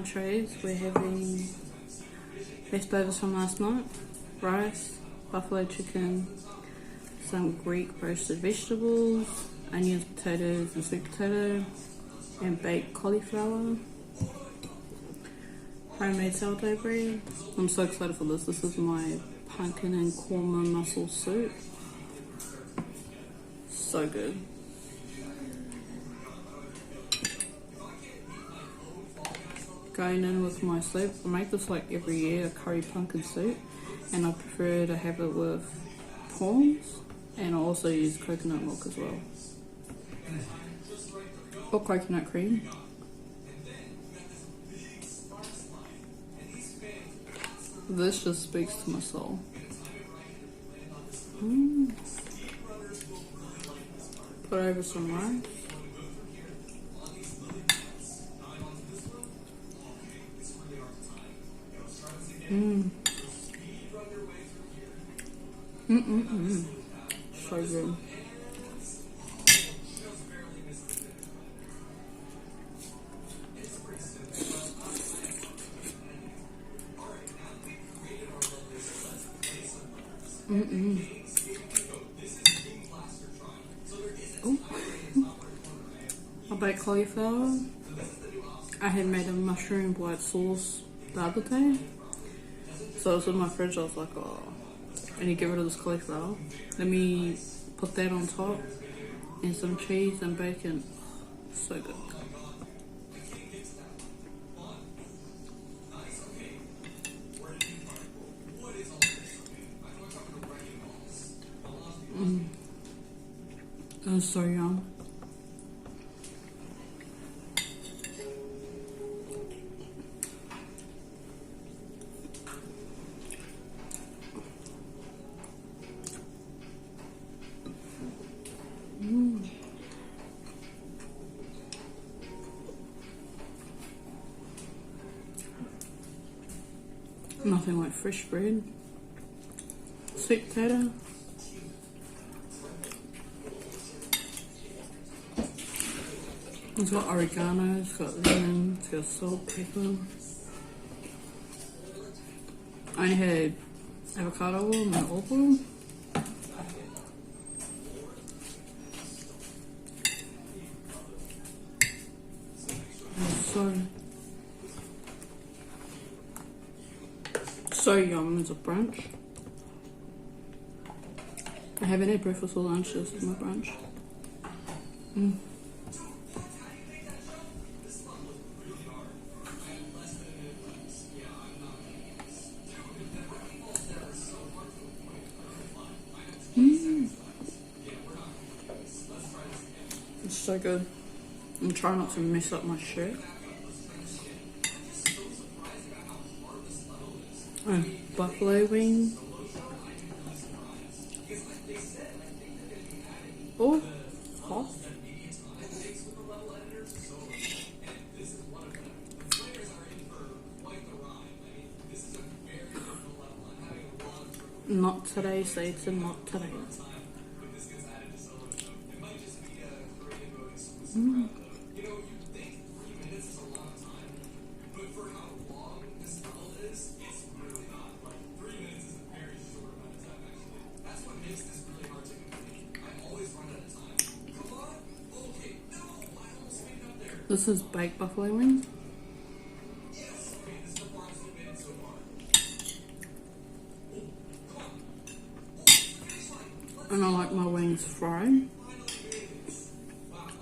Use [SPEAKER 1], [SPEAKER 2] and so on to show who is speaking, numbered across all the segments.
[SPEAKER 1] entrees, we're having leftovers from last night, rice, buffalo chicken, some Greek roasted vegetables, onions, potatoes and sweet potato, and baked cauliflower, homemade sourdough bread. I'm so excited for this. This is my pumpkin and korma mussel soup. So good. Going in with my soup. I make this like every year, a curry pumpkin soup, and I prefer to have it with prawns, and I also use coconut milk as well, or coconut cream. This just speaks to my soul. Put over some rice. So good. Ooh. I baked cauliflower. I had made a mushroom white sauce the other day, so it was in my fridge. I was like, oh, I need to get rid of this cauliflower. Let me put that on top, and some cheese and bacon. So good. That was so yum. Nothing like fresh bread. Sweet potato. It's got oregano, it's got lemon, it's got salt, pepper. I only had avocado oil and olive oil. So yum as a brunch. I haven't had breakfast or lunch, this is my brunch. It's so good. I'm trying not to mess up my shirt. Buffalo wing. Oh, hot. Not today, Satan, not today. This is baked buffalo wings. And I like my wings fried.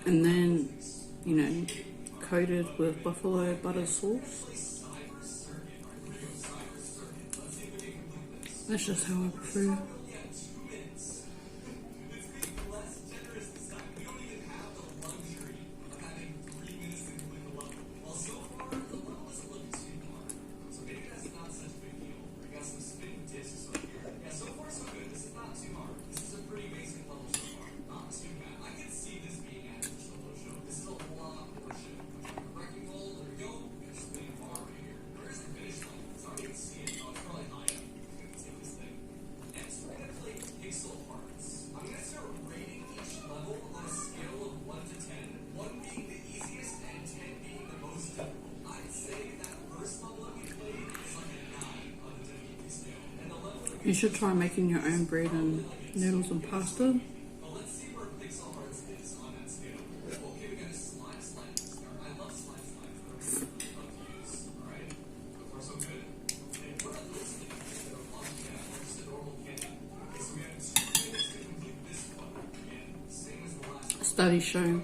[SPEAKER 1] And then, you know, coated with buffalo butter sauce. That's just how I prefer. You should try making your own bread and noodles and pasta. Studies show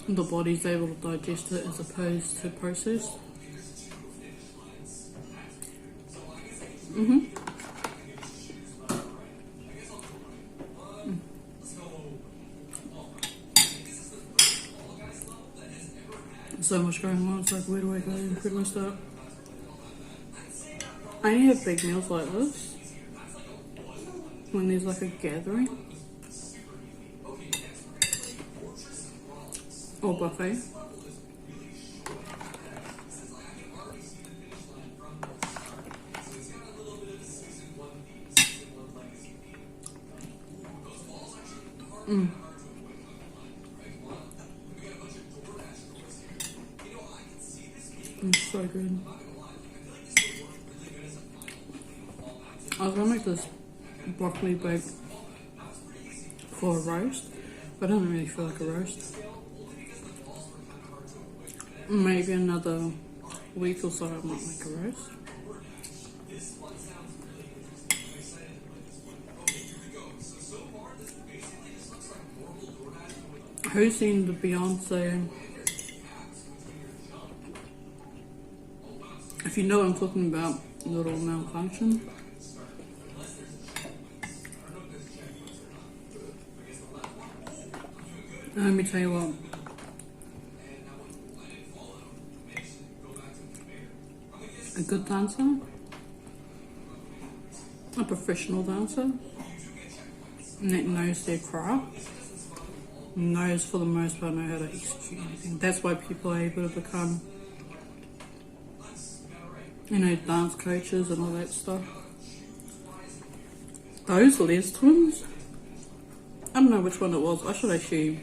[SPEAKER 1] the body's able to digest it as opposed to processed. So much going on, it's like, where do I go? Where do I start? I only have big meals like this when there's like a gathering or buffet. It's so good. I was gonna make this broccoli bake for a roast, but I don't really feel like a roast. Maybe another week or so I might make a roast. Who's seen the Beyonce? If you know what I'm talking about, little malfunction. And let me tell you what. A good dancer, a professional dancer, that knows their craft, knows for the most part how to execute anything. That's why people are able to become, you know, dance coaches and all that stuff. Those Les twins, I don't know which one it was. I should actually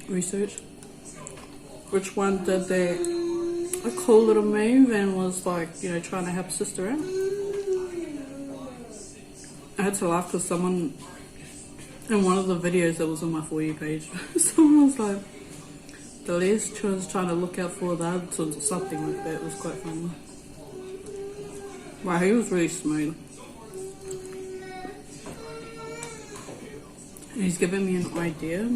[SPEAKER 1] research which one did that a cool little move and was like, you know, trying to help sister out. I had to laugh because someone in one of the videos that was on my For You page, someone was like, the Les twins trying to look out for the other twins or something like that. It was quite funny. Wow, he was really smooth. And he's given me an idea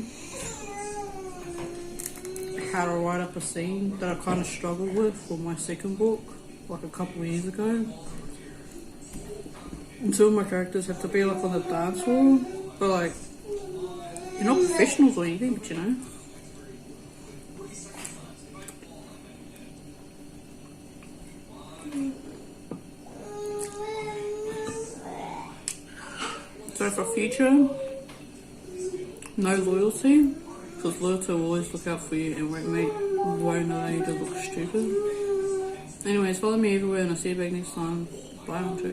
[SPEAKER 1] how to write up a scene that I kind of struggled with for my second book, like a couple of years ago. And two of my characters have to be like on the dance floor, but like, you're not professionals or anything, but you know. So for future, no loyalty. Because loyalty will always look out for you and won't allow you to look stupid. Anyways, follow me everywhere and I'll see you back next time. Bye.